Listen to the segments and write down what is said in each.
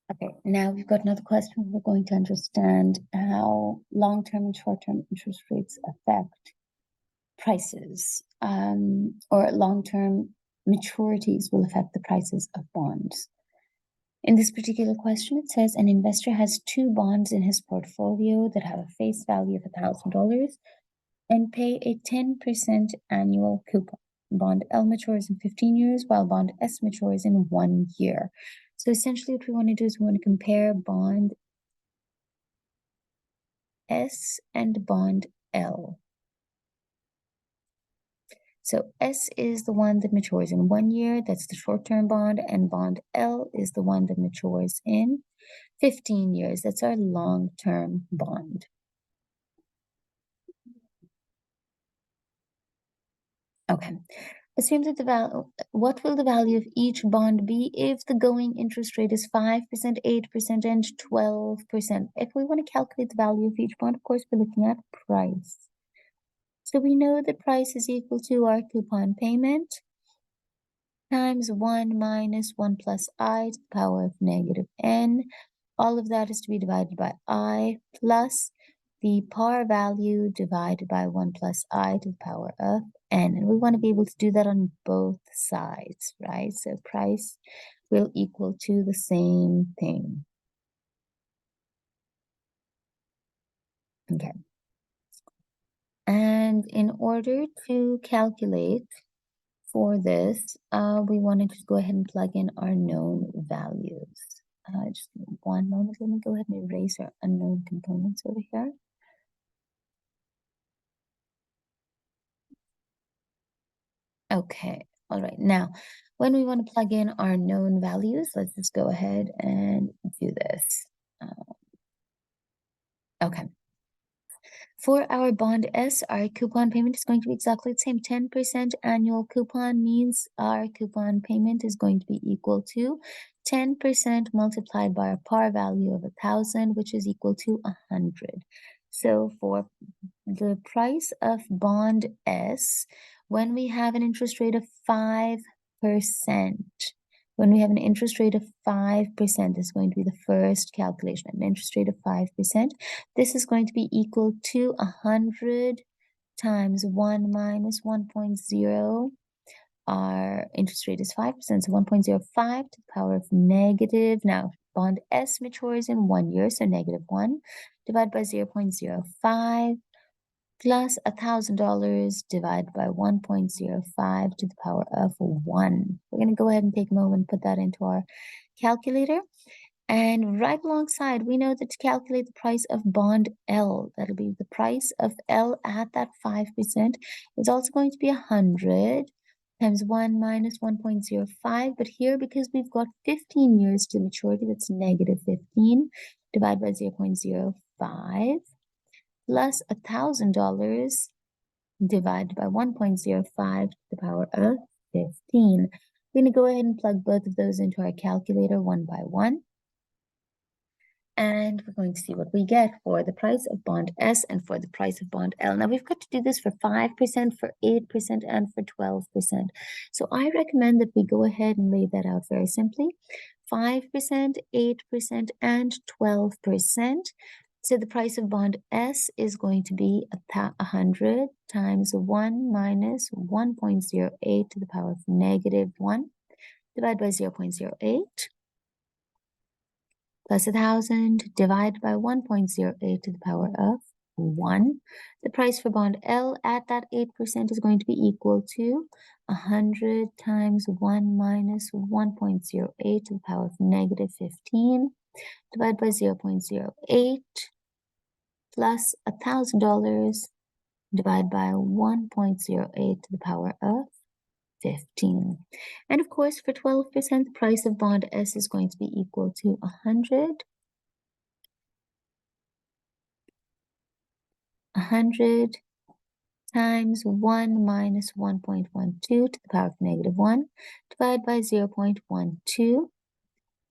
Okay, now we've got another question. We're going to understand how long-term and short-term interest rates affect prices, or long-term maturities will affect the prices of bonds. In this particular question, it says an investor has two bonds in his portfolio that have a face value of $1,000 and pay a 10% annual coupon. Bond L matures in 15 years, while bond S matures in 1 year. So essentially what we want to do is we want to compare bond S and bond L. So S is the one that matures in 1 year, that's the short-term bond, and bond L is the one that matures in 15 years, that's our long-term bond. Okay, assume that what will the value of each bond be if the going interest rate is 5%, 8%, and 12%? If we want to calculate the value of each bond, of course, we're looking at price. So we know that price is equal to our coupon payment times 1 minus 1 plus I to the power of negative n. All of that is to be divided by I plus the par value divided by 1 plus I to the power of n. And we want to be able to do that on both sides, right? So price will equal to the same thing. Okay. And in order to calculate for this, we wanted to go ahead and plug in our known values. Just one moment, let me go ahead and erase our unknown components over here. Okay, all right. Now, when we want to plug in our known values, let's just go ahead and do this. Okay. For our bond S, our coupon payment is going to be exactly the same. 10% annual coupon means our coupon payment is going to be equal to 10% multiplied by our par value of 1,000, which is equal to 100. So for the price of bond S, when we have an interest rate of 5%, when we have an interest rate of 5%, this is going to be the first calculation. An interest rate of 5%, this is going to be equal to 100 times 1 minus 1.0. Our interest rate is 5%, so 1.05 to the power of negative. Now, bond S matures in 1 year, so negative 1 divided by 0.05 plus $1,000 divided by 1.05 to the power of 1. We're going to go ahead and take a moment and put that into our calculator. And right alongside, we know that to calculate the price of bond L, that'll be the price of L at that 5%, is also going to be 100 times 1 minus 1.05. But here, because we've got 15 years to maturity, that's negative 15 divided by 0.05 plus $1,000 divided by 1.05 to the power of 15. We're going to go ahead and plug both of those into our calculator one by one. And we're going to see what we get for the price of bond S and for the price of bond L. Now, we've got to do this for 5%, for 8%, and for 12%. So I recommend that we go ahead and lay that out very simply. 5%, 8%, and 12%. So the price of bond S is going to be 100 times 1 minus 1.08 to the power of negative 1 divided by 0.08 plus 1,000 divided by 1.08 to the power of 1. The price for bond L at that 8% is going to be equal to 100 times 1 minus 1.08 to the power of negative 15 divided by 0.08 plus $1,000 divided by 1.08 to the power of 15. And of course, for 12%, the price of bond S is going to be equal to 100 times 1 minus 1.12 to the power of negative 1 divided by 0.12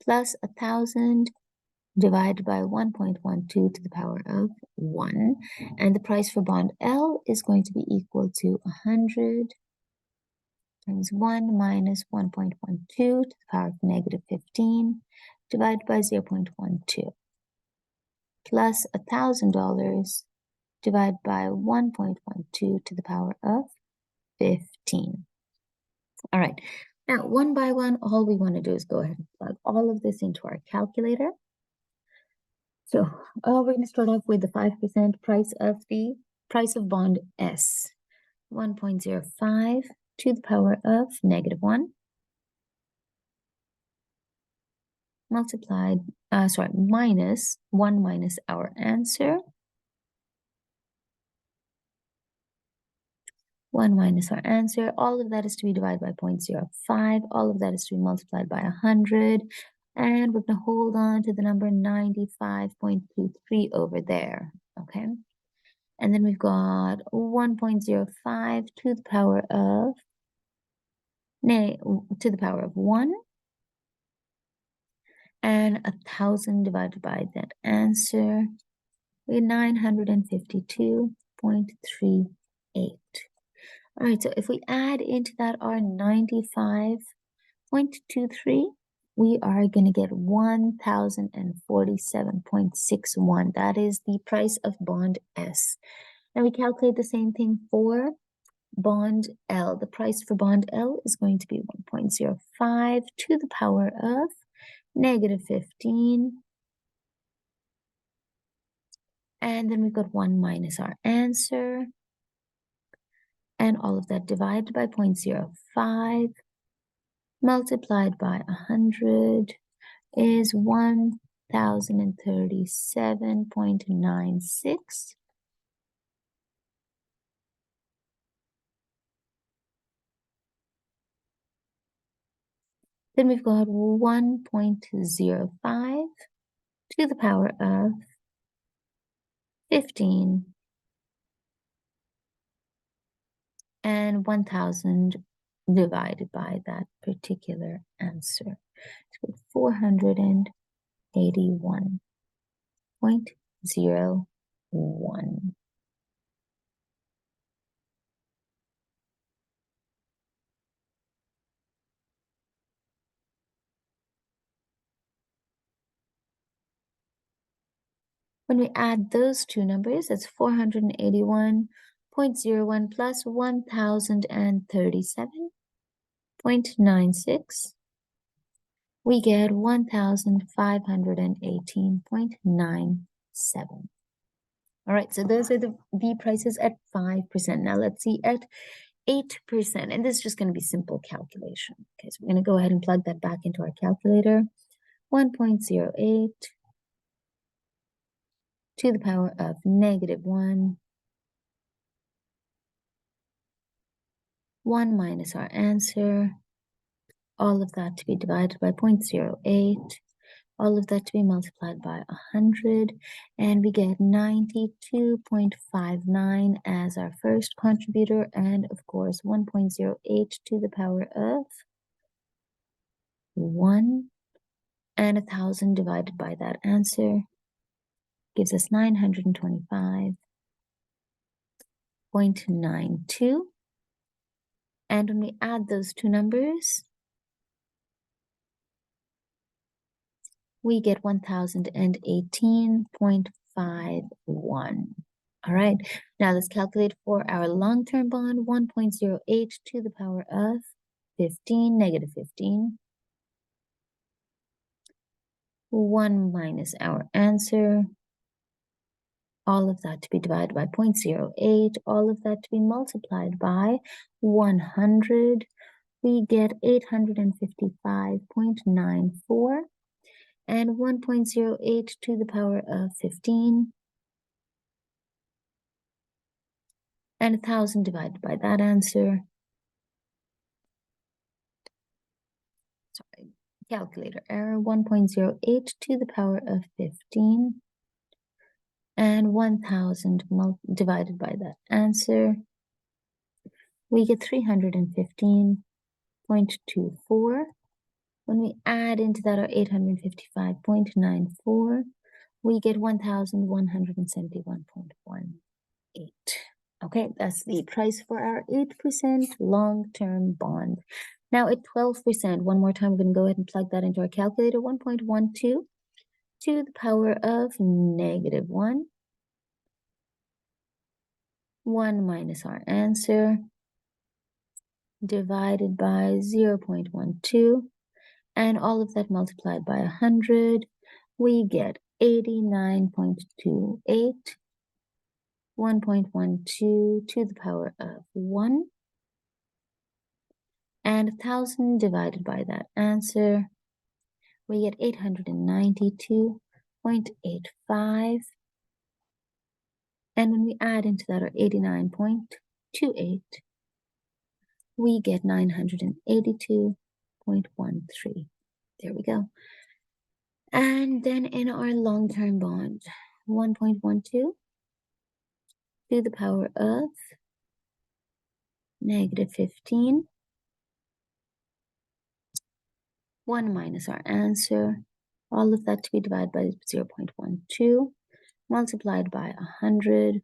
plus 1,000 divided by 1.12 to the power of 1. And the price for bond L is going to be equal to 100 times 1 minus 1.12 to the power of negative 15 divided by 0.12 plus $1,000 divided by 1.12 to the power of 15. All right, now one by one, all we want to do is go ahead and plug all of this into our calculator. So we're going to start off with the 5% price of bond S, 1.05 to the power of -1 multiplied, minus 1 minus our answer, 1 minus our answer. All of that is to be divided by 0.05. All of that is to be multiplied by 100. And we're going to hold on to the number 95.23 over there, okay? And then we've got 1.05 to the power of, to the power of 1. And 1,000 divided by that answer, we get 952.38. All right, so if we add into that our 95.23, we are going to get 1,047.61. That is the price of bond S. Now we calculate the same thing for bond L. The price for bond L is going to be 1.05 to the power of -15. And then we've got 1 minus our answer. And all of that divided by 0.05 multiplied by 100 is 1,037.96. Then we've got 1.05 to the power of 15 and 1,000 divided by that particular answer. So 481.01. When we add those two numbers, that's 481.01 plus 1,037.96. We get 1,518.97. All right, so those are the prices at 5%. Now let's see at 8%, and this is just going to be simple calculation. Okay, so we're going to go ahead and plug that back into our calculator. 1.08 to the power of -1. 1 minus our answer. All of that to be divided by 0.08. All of that to be multiplied by 100. And we get 92.59 as our first contributor. And of course, 1.08 to the power of 1. And 1,000 divided by that answer gives us 925.92. And when we add those two numbers, we get 1,018.51. All right, now let's calculate for our long-term bond, 1.08 to the power of 15, -15. 1 minus our answer. All of that to be divided by 0.08. All of that to be multiplied by 100. We get 855.94. And 1.08 to the power of 15. And 1,000 divided by that answer. Sorry, calculator error. 1.08 to the power of 15. And 1,000 divided by that answer. We get 315.24. When we add into that our 855.94, we get 1,171.18. Okay, that's the price for our 8% long-term bond. Now at 12%, one more time, we're going to go ahead and plug that into our calculator. 1.12 to the power of -1. 1 minus our answer divided by 0.12, and all of that multiplied by 100, we get 89.28. 1.12 to the power of 1, and 1,000 divided by that answer, we get 892.85, and when we add into that our 89.28, we get 982.13. There we go. And then in our long-term bond, 1.12 to the power of -15, 1 minus our answer, all of that to be divided by 0.12, multiplied by 100,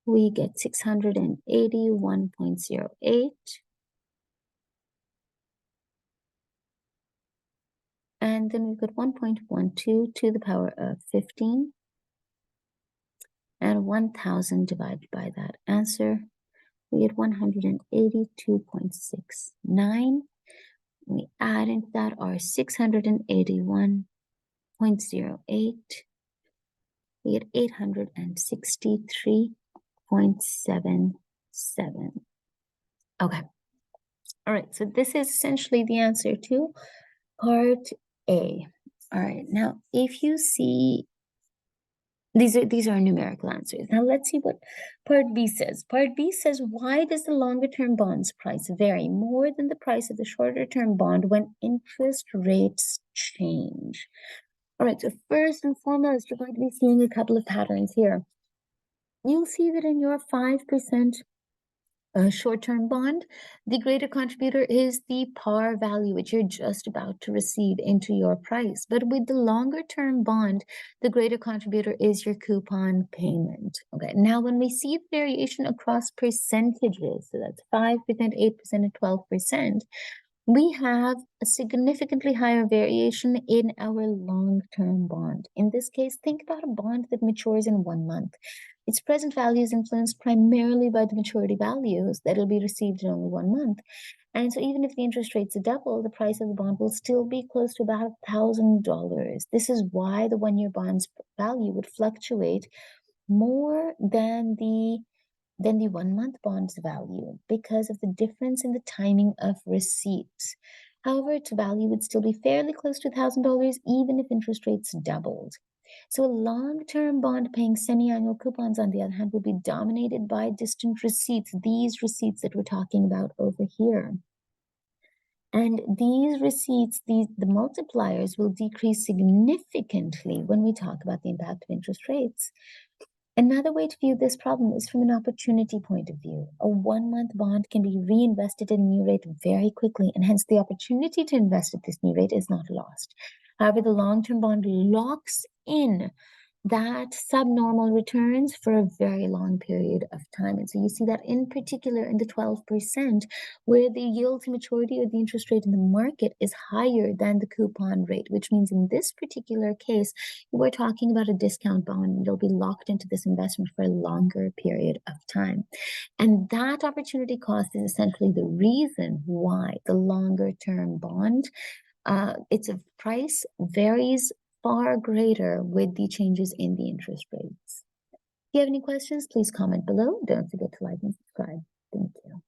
we get 681.08. And then we've got 1.12 to the power of 15, and 1,000 divided by that answer, we get 182.69. We add into that our 681.08. We get 863.77. Okay. All right. So this is essentially the answer to part A. All right. Now, if you see, these are numerical answers. Now let's see what part B says. Part B says, why does the longer term bond's price vary more than the price of the shorter term bond when interest rates change? All right, so first and foremost, you're going to be seeing a couple of patterns here. You'll see that in your 5% short-term bond, the greater contributor is the par value, which you're just about to receive into your price. But with the longer-term bond, the greater contributor is your coupon payment. Okay, now when we see the variation across percentages, so that's 5%, 8%, and 12%, we have a significantly higher variation in our long-term bond. In this case, think about a bond that matures in 1 month. Its present value is influenced primarily by the maturity values that will be received in only 1 month. And so even if the interest rates double, the price of the bond will still be close to about $1,000. This is why the 1-year bond's value would fluctuate more than the 1-month bond's value because of the difference in the timing of receipts. However, its value would still be fairly close to $1,000 even if interest rates doubled. So a long-term bond paying semi-annual coupons, on the other hand, will be dominated by distant receipts, these receipts that we're talking about over here. And these receipts, the multipliers will decrease significantly when we talk about the impact of interest rates. Another way to view this problem is from an opportunity point of view. A 1-month bond can be reinvested at a new rate very quickly, and hence the opportunity to invest at this new rate is not lost. However, the long-term bond locks in that subnormal returns for a very long period of time. And so you see that in particular in the 12%, where the yield to maturity or the interest rate in the market is higher than the coupon rate, which means in this particular case, we're talking about a discount bond. You'll be locked into this investment for a longer period of time. And that opportunity cost is essentially the reason why the longer term bond, its price varies far greater with the changes in the interest rates. If you have any questions, please comment below. Don't forget to like and subscribe. Thank you.